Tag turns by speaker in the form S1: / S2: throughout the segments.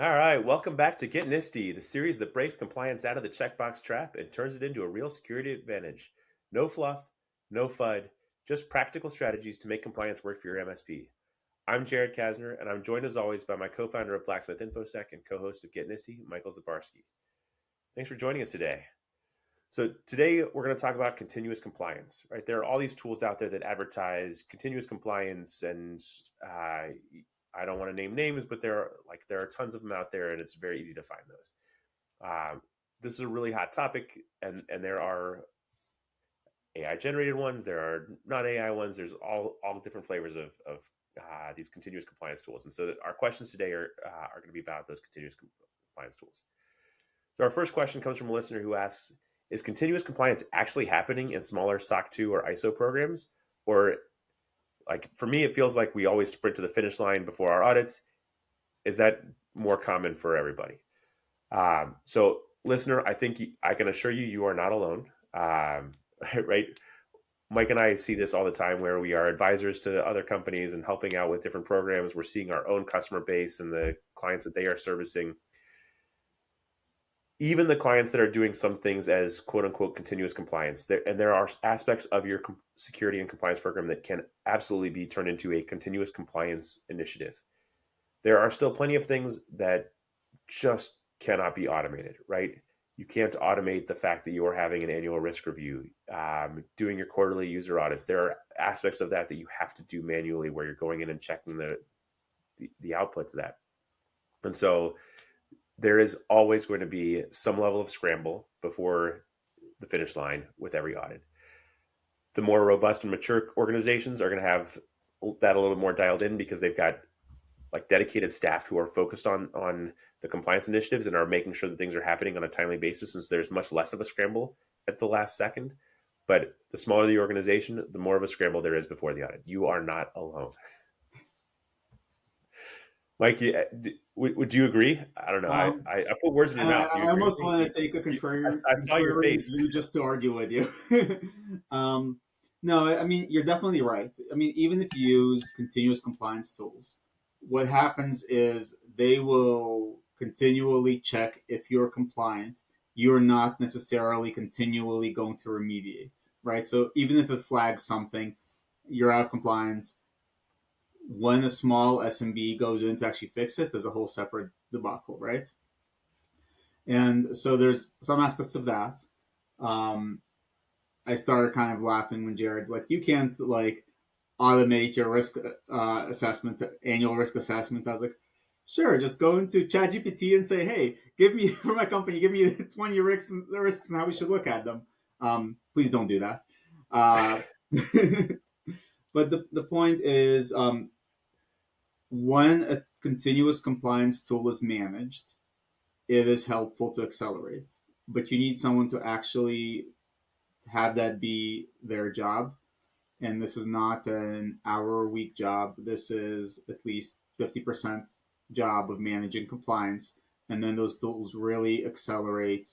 S1: All right, welcome back to Get Nisty, the series that breaks compliance out of the checkbox trap and turns it into a real security advantage. No fluff, no FUD, just practical strategies to make compliance work for your MSP. I'm Jared Kasner, and I'm joined as always by my co-founder of Blacksmith InfoSec and co-host of Get Nisty, Michael Zabarski. Thanks for joining us today. So today we're going to talk about continuous compliance. Right, there are all these tools out there that advertise continuous compliance, and I don't want to name names, but there are tons of them out there, and it's very easy to find those. This is a really hot topic, and there are AI generated ones, there are not AI ones. There's all different flavors of these continuous compliance tools, and so our questions today are going to be about those continuous compliance tools. So our first question comes from a listener who asks, is continuous compliance actually happening in smaller SOC 2 or ISO programs? Or, like, for me, it feels like we always sprint to the finish line before our audits. Is that more common for everybody? So, listener, I think I can assure you, you are not alone. Right? Mike and I see this all the time where we are advisors to other companies and helping out with different programs. We're seeing our own customer base and the clients that they are servicing. Even the clients that are doing some things as quote unquote continuous compliance, there are aspects of your security and compliance program that can absolutely be turned into a continuous compliance initiative. There are still plenty of things that just cannot be automated, right? You can't automate the fact that you are having an annual risk review, doing your quarterly user audits. There are aspects of that that you have to do manually, where you're going in and checking the outputs of that. And so there is always going to be some level of scramble before the finish line with every audit. The more robust and mature organizations are going to have that a little bit more dialed in, because they've got like dedicated staff who are focused on the compliance initiatives and are making sure that things are happening on a timely basis. And so there's much less of a scramble at the last second. But the smaller the organization, the more of a scramble there is before the audit. You are not alone. Mike, would you agree? I don't know. I put words in your mouth. Do you
S2: I
S1: agree with
S2: almost
S1: me?
S2: want to take a
S1: I saw your
S2: contrary
S1: face.
S2: view just to argue with you. No, I mean, you're definitely right. I mean, even if you use continuous compliance tools, what happens is they will continually check if you're compliant. You're not necessarily continually going to remediate, right? So even if it flags something, you're out of compliance. When a small SMB goes in to actually fix it, there's a whole separate debacle, right? And so there's some aspects of that. Um, I started kind of laughing when Jared's like, you can't like automate your risk assessment, annual risk assessment. I was like, sure, just go into ChatGPT and say, hey, give me for my company, give me 20 risks and how we should look at them. Please don't do that. But the point is, when a continuous compliance tool is managed, it is helpful to accelerate. But you need someone to actually have that be their job. And this is not an hour a week job. This is at least 50% job of managing compliance. And then those tools really accelerate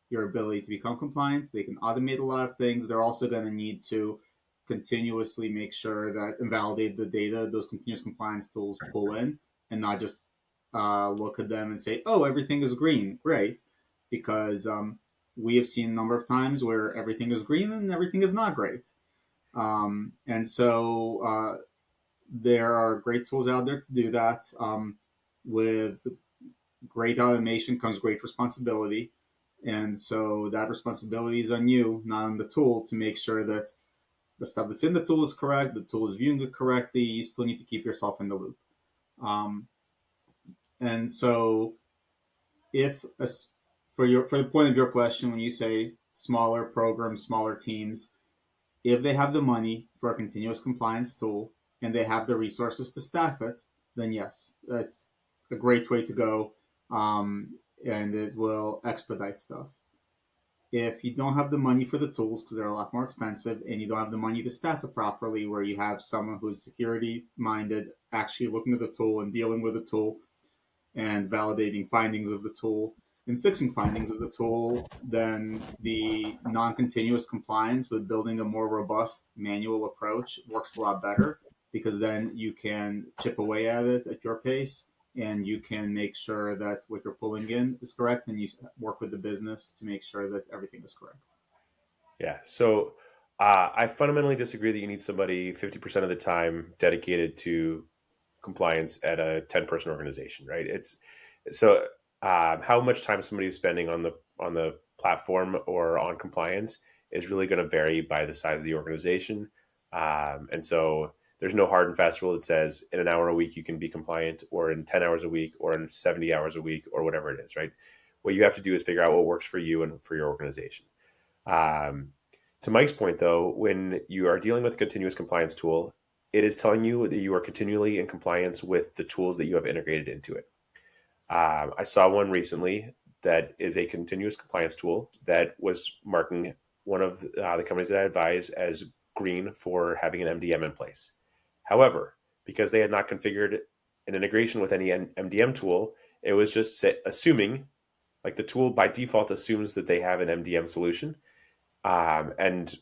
S2: your ability to become compliant. They can automate a lot of things. They're also going to need to continuously make sure that and validate the data those continuous compliance tools pull in, and not just look at them and say, oh, everything is green. Great. Because we have seen a number of times where everything is green and everything is not great. And so there are great tools out there to do that. With great automation comes great responsibility. And so that responsibility is on you, not on the tool, to make sure that the stuff that's in the tool is correct, the tool is viewing it correctly. You still need to keep yourself in the loop. And so if for the point of your question, when you say smaller programs, smaller teams, if they have the money for a continuous compliance tool and they have the resources to staff it, then yes, that's a great way to go, and it will expedite stuff. If you don't have the money for the tools, because they're a lot more expensive, and you don't have the money to staff it properly, where you have someone who's security minded actually looking at the tool and dealing with the tool and validating findings of the tool and fixing findings of the tool, then the non-continuous compliance with building a more robust manual approach works a lot better, because then you can chip away at it at your pace and you can make sure that what you're pulling in is correct, and you work with the business to make sure that everything is correct.
S1: Yeah. So I fundamentally disagree that you need somebody 50% of the time dedicated to compliance at a 10-person organization, right? It's so how much time somebody is spending on the platform or on compliance is really going to vary by the size of the organization. And so there's no hard and fast rule that says in an hour a week you can be compliant, or in 10 hours a week, or in 70 hours a week, or whatever it is, right? What you have to do is figure out what works for you and for your organization. Um, to Mike's point, though, when you are dealing with a continuous compliance tool, it is telling you that you are continually in compliance with the tools that you have integrated into it. I saw one recently that is a continuous compliance tool that was marking one of the companies that I advise as green for having an MDM in place. However, because they had not configured an integration with any MDM tool, it was just assuming, like the tool by default assumes that they have an MDM solution, and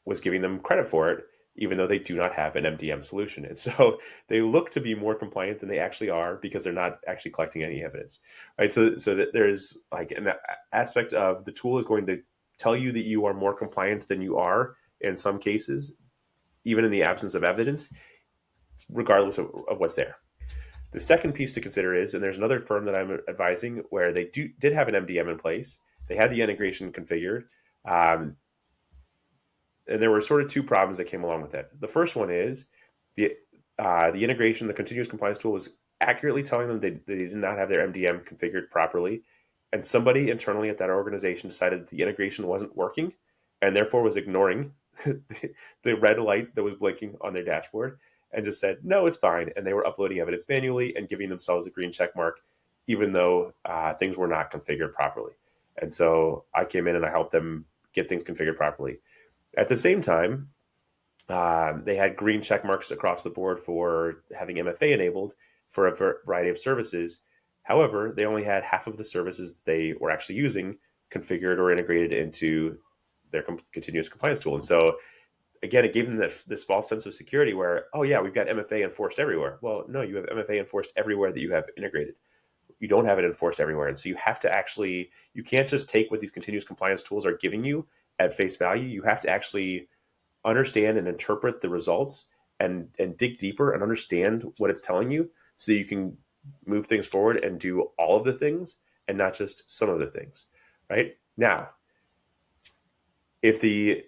S1: was giving them credit for it, even though they do not have an MDM solution. And so they look to be more compliant than they actually are because they're not actually collecting any evidence, right? So that there's like an aspect of the tool is going to tell you that you are more compliant than you are in some cases, even in the absence of evidence, regardless of what's there. The second piece to consider is, and there's another firm that I'm advising where they did have an MDM in place. They had the integration configured. Um, and there were sort of two problems that came along with it. The first one is the integration, the continuous compliance tool was accurately telling them they did not have their MDM configured properly, and somebody internally at that organization decided that the integration wasn't working, and therefore was ignoring the red light that was blinking on their dashboard, and just said no, it's fine, and they were uploading evidence manually and giving themselves a green check mark, even though things were not configured properly. And so I came in and I helped them get things configured properly. At the same time, they had green check marks across the board for having MFA enabled for a variety of services. However, they only had half of the services they were actually using configured or integrated into their continuous compliance tool. And so, again, it gave them this false sense of security where, oh, yeah, we've got MFA enforced everywhere. Well, no, you have MFA enforced everywhere that you have integrated. You don't have it enforced everywhere. And so you have to actually, you can't just take what these continuous compliance tools are giving you at face value. You have to actually understand and interpret the results and dig deeper and understand what it's telling you so that you can move things forward and do all of the things and not just some of the things. Right now, if there's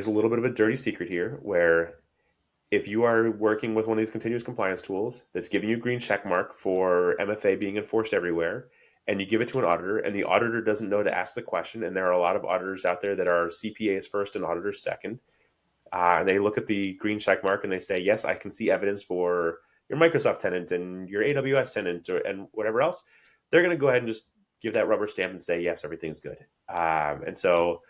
S1: a little bit of a dirty secret here where if you are working with one of these continuous compliance tools that's giving you a green check mark for MFA being enforced everywhere, and you give it to an auditor, and the auditor doesn't know to ask the question, and there are a lot of auditors out there that are CPAs first and auditors second, and they look at the green check mark and they say, yes, I can see evidence for your Microsoft tenant and your AWS tenant and whatever else, they're going to go ahead and just give that rubber stamp and say, yes, everything's good. And so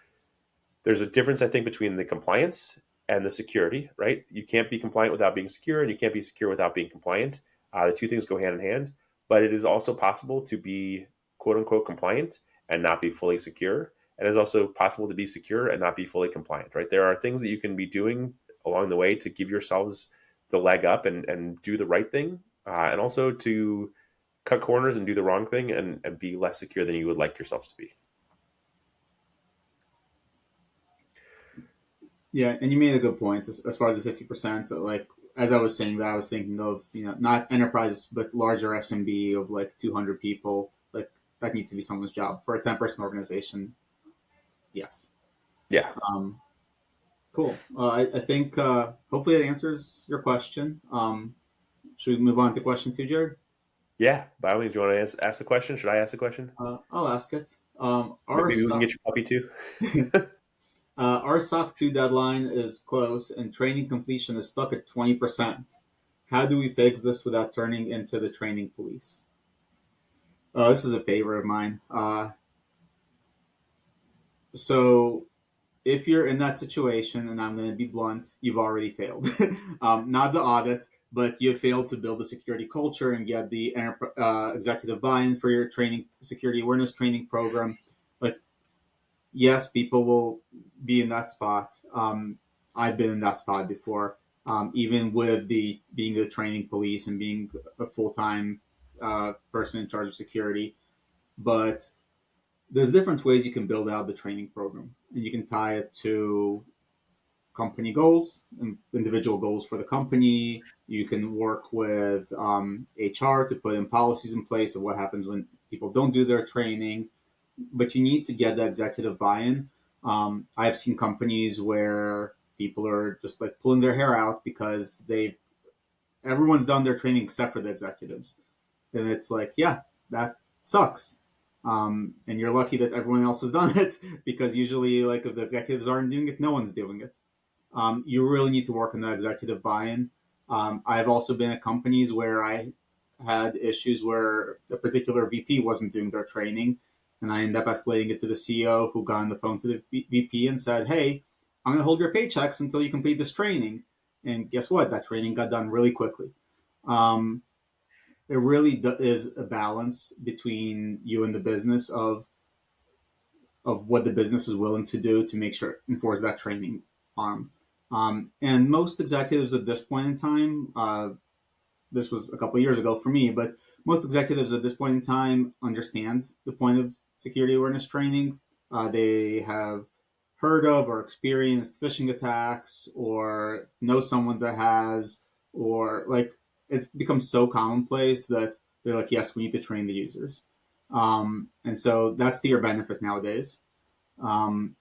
S1: there's a difference, I think, between the compliance and the security, right? You can't be compliant without being secure, and you can't be secure without being compliant. The two things go hand in hand, but it is also possible to be quote unquote compliant and not be fully secure. And it's also possible to be secure and not be fully compliant, right? There are things that you can be doing along the way to give yourselves the leg up and do the right thing, and also to cut corners and do the wrong thing and be less secure than you would like yourselves to be.
S2: Yeah, and you made a good point as far as the 50%. Like as I was saying that, I was thinking of not enterprises but larger SMB of like 200 people. Like that needs to be someone's job for a 10-person organization. Yes.
S1: Yeah.
S2: Um, cool. I think hopefully that answers your question. Should we move on to question two, Jared?
S1: Yeah. By all means, you want to ask the question? Should I ask the question?
S2: I'll ask it.
S1: Maybe we can get your puppy too.
S2: Our SOC 2 deadline is close and training completion is stuck at 20%. How do we fix this without turning into the training police? This is a favorite of mine. So if you're in that situation, and I'm going to be blunt, you've already failed. Not the audit, but you failed to build a security culture and get the executive buy-in for your training, security awareness training program. Like, yes, people will be in that spot. I've been in that spot before. even with the being the training police and being a full time person in charge of security. But there's different ways you can build out the training program, and you can tie it to company goals and individual goals for the company. You can work with HR to put in policies in place of what happens when people don't do their training. But you need to get the executive buy-in. I've seen companies where people are just like pulling their hair out because they've everyone's done their training except for the executives, and it's like, yeah, that sucks. And you're lucky that everyone else has done it because usually, like, if the executives aren't doing it, no one's doing it. You really need to work on that executive buy-in. I've also been at companies where I had issues where a particular VP wasn't doing their training, and I ended up escalating it to the CEO, who got on the phone to the VP and said, "Hey, I'm going to hold your paychecks until you complete this training." And guess what? That training got done really quickly. Um, it really is a balance between you and the business of what the business is willing to do to make sure enforce that training arm. And most executives at this point in time, this was a couple of years ago for me, but most executives at this point in time understand the point of security awareness training. They have heard of or experienced phishing attacks or know someone that has, or like it's become so commonplace that they're like, yes, we need to train the users. And so that's to your benefit nowadays. Um,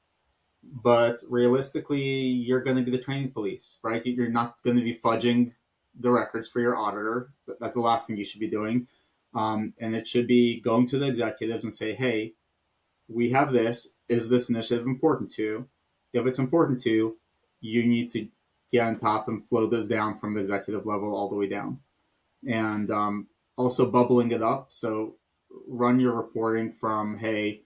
S2: but realistically, you're going to be the training police, right? You're not going to be fudging the records for your auditor. That's the last thing you should be doing. And it should be going to the executives and say, hey, we have this. Is this initiative important to you? If it's important to you, you need to get on top and flow this down from the executive level all the way down. And also bubbling it up. So run your reporting from, hey,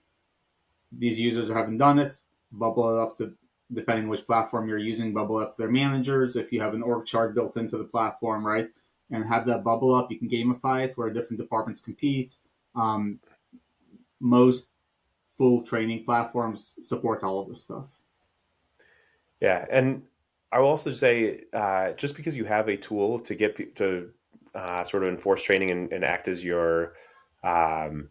S2: these users haven't done it, bubble it up to, depending which platform you're using, bubble up to their managers. If you have an org chart built into the platform, right, and have that bubble up, you can gamify it where different departments compete. Um, most full training platforms support all of this stuff.
S1: Yeah, and I will also say, just because you have a tool to to sort of enforce training and act as your um,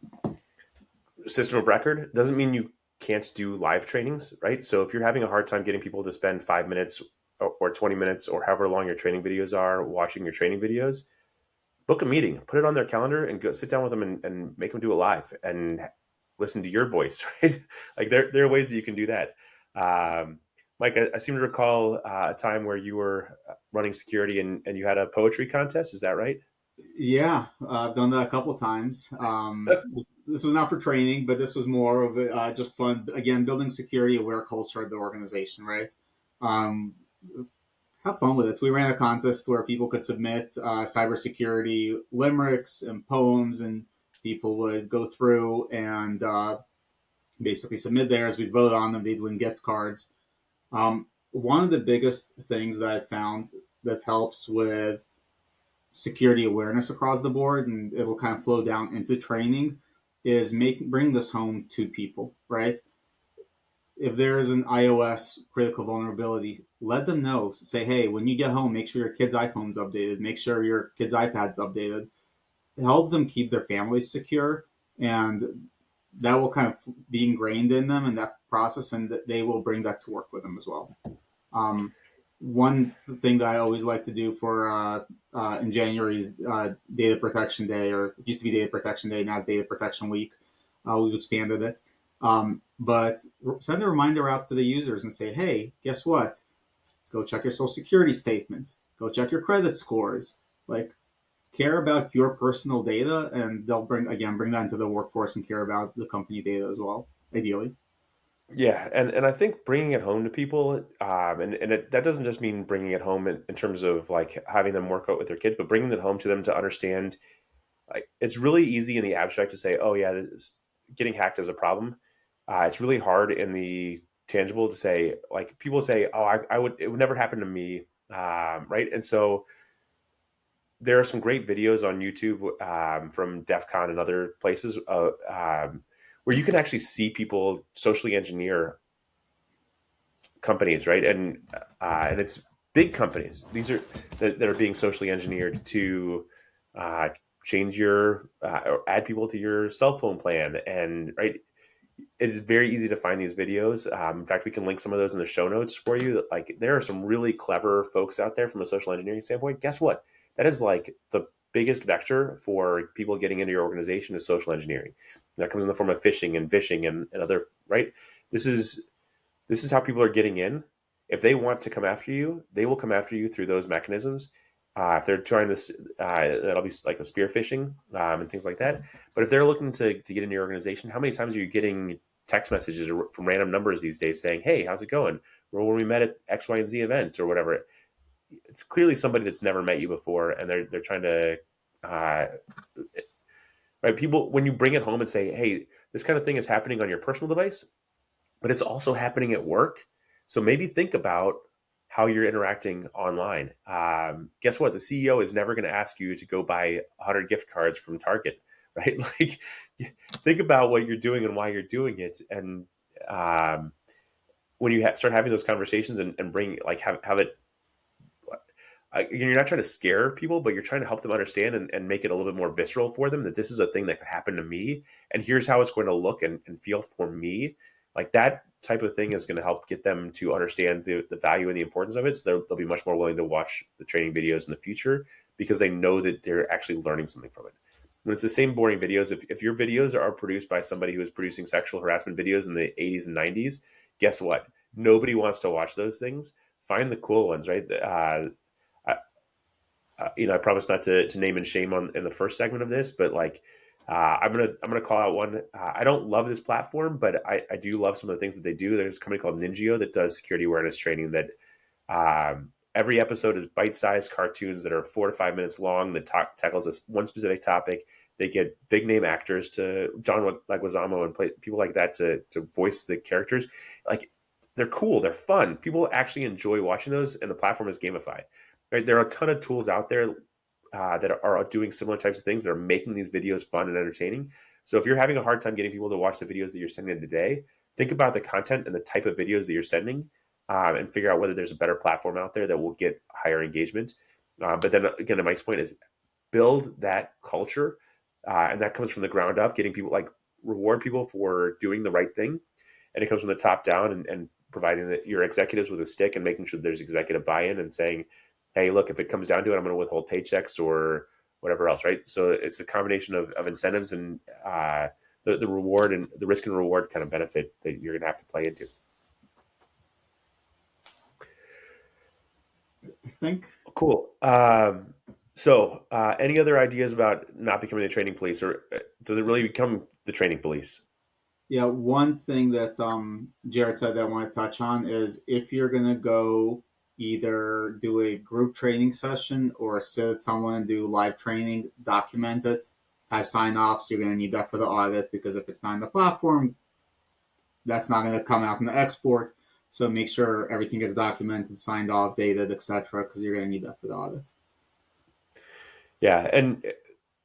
S1: system of record, doesn't mean you can't do live trainings, right? So if you're having a hard time getting people to spend 5 minutes or 20 minutes or however long your training videos are watching your training videos, book a meeting, put it on their calendar, and go sit down with them and make them do it live and listen to your voice, right? Like there are ways that you can do that. Um, Mike, I seem to recall a time where you were running security and you had a poetry contest. Is that right?
S2: Yeah, I've done that a couple of times. This was not for training, but this was more of just fun. Again, building security aware culture at the organization, right? Um, have fun with it. We ran a contest where people could submit cybersecurity limericks and poems, and people would go through and basically submit theirs. We'd vote on them. They'd win gift cards. One of the biggest things that I found that helps with security awareness across the board, and it'll kind of flow down into training, is bring this home to people, right? If there's an iOS critical vulnerability, let them know. Say, hey, when you get home, make sure your kid's iPhone's updated. Make sure your kid's iPad's updated. Help them keep their families secure, and that will kind of be ingrained in them in that process, and that they will bring that to work with them as well. Um, one thing that I always like to do for in January's Data Protection Day, or it used to be Data Protection Day, now it's Data Protection Week. We've expanded it. But send a reminder out to the users and say, hey, guess what? Go check your social security statements. Go check your credit scores. Like, care about your personal data, and they'll bring that into the workforce and care about the company data as well, ideally.
S1: Yeah, and I think bringing it home to people, that doesn't just mean bringing it home in terms of like having them work out with their kids, but bringing it home to them to understand. Like it's really easy in the abstract to say, "Oh yeah, getting hacked is a problem." It's really hard in the tangible to say, like people say, "Oh, it would never happen to me," right? And so there are some great videos on YouTube from DEF CON and other places where you can actually see people socially engineer companies, right? And it's big companies. These are that are being socially engineered to uh, change your or add people to your cell phone plan, and right, it's very easy to find these videos. In fact, we can link some of those in the show notes for you. Like, there are some really clever folks out there from a social engineering standpoint. Guess what? That is like the biggest vector for people getting into your organization is social engineering. That comes in the form of phishing and vishing and other, right. This is this is how people are getting in. If they want to come after you, they will come after you through those mechanisms. If they're trying to, that'll be like the spear phishing and things like that. But if they're looking to get into your organization, how many times are you getting text messages from random numbers these days saying, "Hey, how's it going? Well, when we met at X, Y, and Z event or whatever." It's clearly somebody that's never met you before, and they're trying to, uh, right? People, when you bring it home and say, "Hey, this kind of thing is happening on your personal device," but it's also happening at work. So maybe think about how you're interacting online. Guess what? The CEO is never going to ask you to go buy 100 gift cards from Target, right? Like, think about what you're doing and why you're doing it. And when you start having those conversations and bring, like, have it, you're not trying to scare people, but you're trying to help them understand and make it a little bit more visceral for them that this is a thing that could happen to me. And here's how it's going to look and feel for me. Like, that type of thing is going to help get them to understand the value and the importance of it. So they'll be much more willing to watch the training videos in the future because they know that they're actually learning something from it. When it's the same boring videos, if your videos are produced by somebody who was producing sexual harassment videos in the 80s and 90s, guess what? Nobody wants to watch those things. Find the cool ones, right? I promise not to name and shame on in the first segment of this, but like, I'm gonna call out one. I don't love this platform, but I do love some of the things that they do. There's a company called Ningio that does security awareness training. That every episode is bite-sized cartoons that are 4 to 5 minutes long that tackles this one specific topic. They get big name actors to John Leguizamo and play people like that to voice the characters. Like, they're cool, they're fun. People actually enjoy watching those, and the platform is gamified. Right? There are a ton of tools out there that are doing similar types of things that are making these videos fun and entertaining. So if you're having a hard time getting people to watch the videos that you're sending today, think about the content and the type of videos that you're sending, and figure out whether there's a better platform out there that will get higher engagement. But then again, to Mike's point, is build that culture, and that comes from the ground up. Getting people, like, reward people for doing the right thing, and it comes from the top down, and providing your executives with a stick and making sure there's executive buy-in and saying, hey, look, if it comes down to it, I'm going to withhold paychecks or whatever else, right? So it's a combination of incentives and the reward and the risk and reward kind of benefit that you're going to have to play into.
S2: I think.
S1: Cool. So any other ideas about not becoming the training police, or does it really become the training police?
S2: Yeah, one thing that Jared said that I want to touch on is if you're going to go either do a group training session or sit at someone and do live training, document it, have sign offs. You're going to need that for the audit because if it's not in the platform, that's not going to come out in the export. So make sure everything gets documented, signed off, dated, etc., because you're going to need that for the audit.
S1: Yeah, and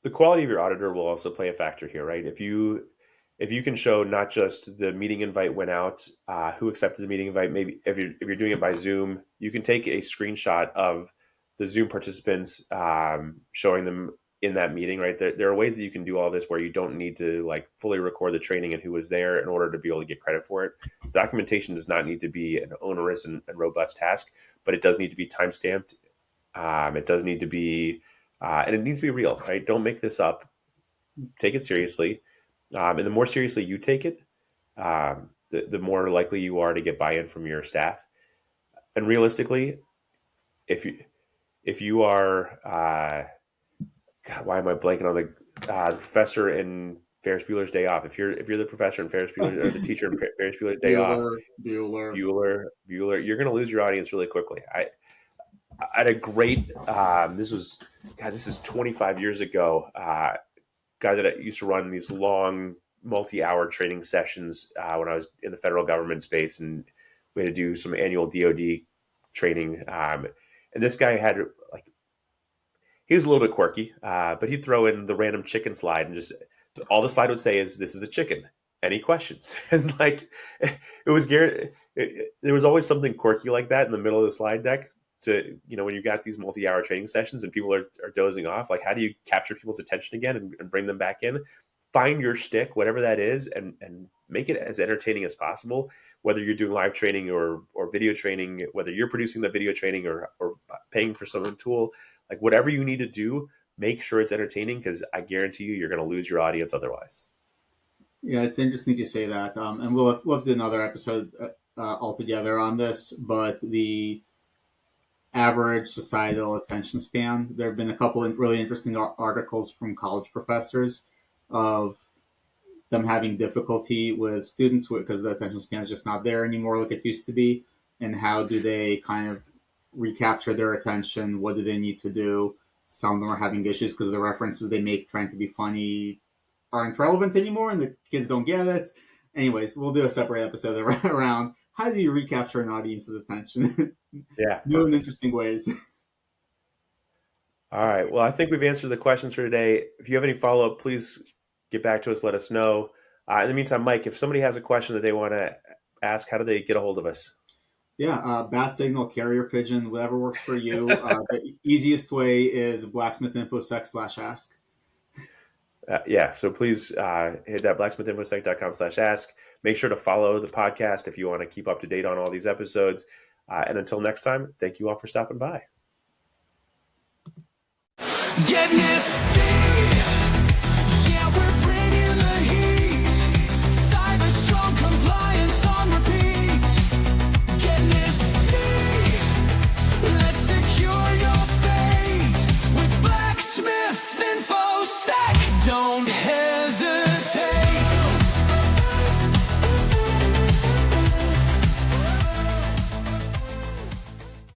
S1: the quality of your auditor will also play a factor here, right? If you can show not just the meeting invite went out, who accepted the meeting invite, maybe if you're doing it by Zoom, you can take a screenshot of the Zoom participants, showing them in that meeting, right? There are ways that you can do all this where you don't need to, like, fully record the training and who was there in order to be able to get credit for it. Documentation does not need to be an onerous and robust task, but it does need to be time stamped. It does need to be, and it needs to be real, right? Don't make this up. Take it seriously. And the more seriously you take it, the more likely you are to get buy-in from your staff. And realistically, if you are, God, why am I blanking on the professor in Ferris Bueller's Day Off? If you're the professor in Ferris Bueller, or the teacher in Ferris Bueller's Day Off,
S2: Bueller.
S1: You're going to lose your audience really quickly. I had a great. This is 25 years ago. Guy that used to run these long multi-hour training sessions when I was in the federal government space, and we had to do some annual DoD training. And this guy had, like, he was a little bit quirky, but he'd throw in the random chicken slide, and just all the slide would say is, "This is a chicken. Any questions?" And, like, it was Garrett. There was always something quirky like that in the middle of the slide deck. to, when you got these multi-hour training sessions and people are dozing off, like how do you capture people's attention again and bring them back in? Find your shtick, whatever that is, and make it as entertaining as possible. Whether you're doing live training or video training, whether you're producing the video training or paying for some tool, like whatever you need to do, make sure it's entertaining, because I guarantee you're going to lose your audience otherwise.
S2: Yeah, it's interesting to say that, and we'll do another episode altogether on this. But the average societal attention span, there have been a couple of really interesting articles from college professors of them having difficulty with students because the attention span is just not there anymore like it used to be. And how do they kind of recapture their attention? What do they need to do? Some of them are having issues because the references they make trying to be funny aren't relevant anymore and the kids don't get it. Anyways, we'll do a separate episode around how do you recapture an audience's attention?
S1: Yeah.
S2: New and interesting ways.
S1: All right. Well, I think we've answered the questions for today. If you have any follow-up, please get back to us. Let us know. In the meantime, Mike, if somebody has a question that they want to ask, how do they get a hold of us?
S2: Yeah, bat signal, carrier pigeon, whatever works for you. The easiest way is blacksmithinfosec/ask.
S1: Yeah, so please hit that blacksmithinfosec.com/ask. Make sure to follow the podcast if you want to keep up to date on all these episodes. And until next time, thank you all for stopping by. Get this.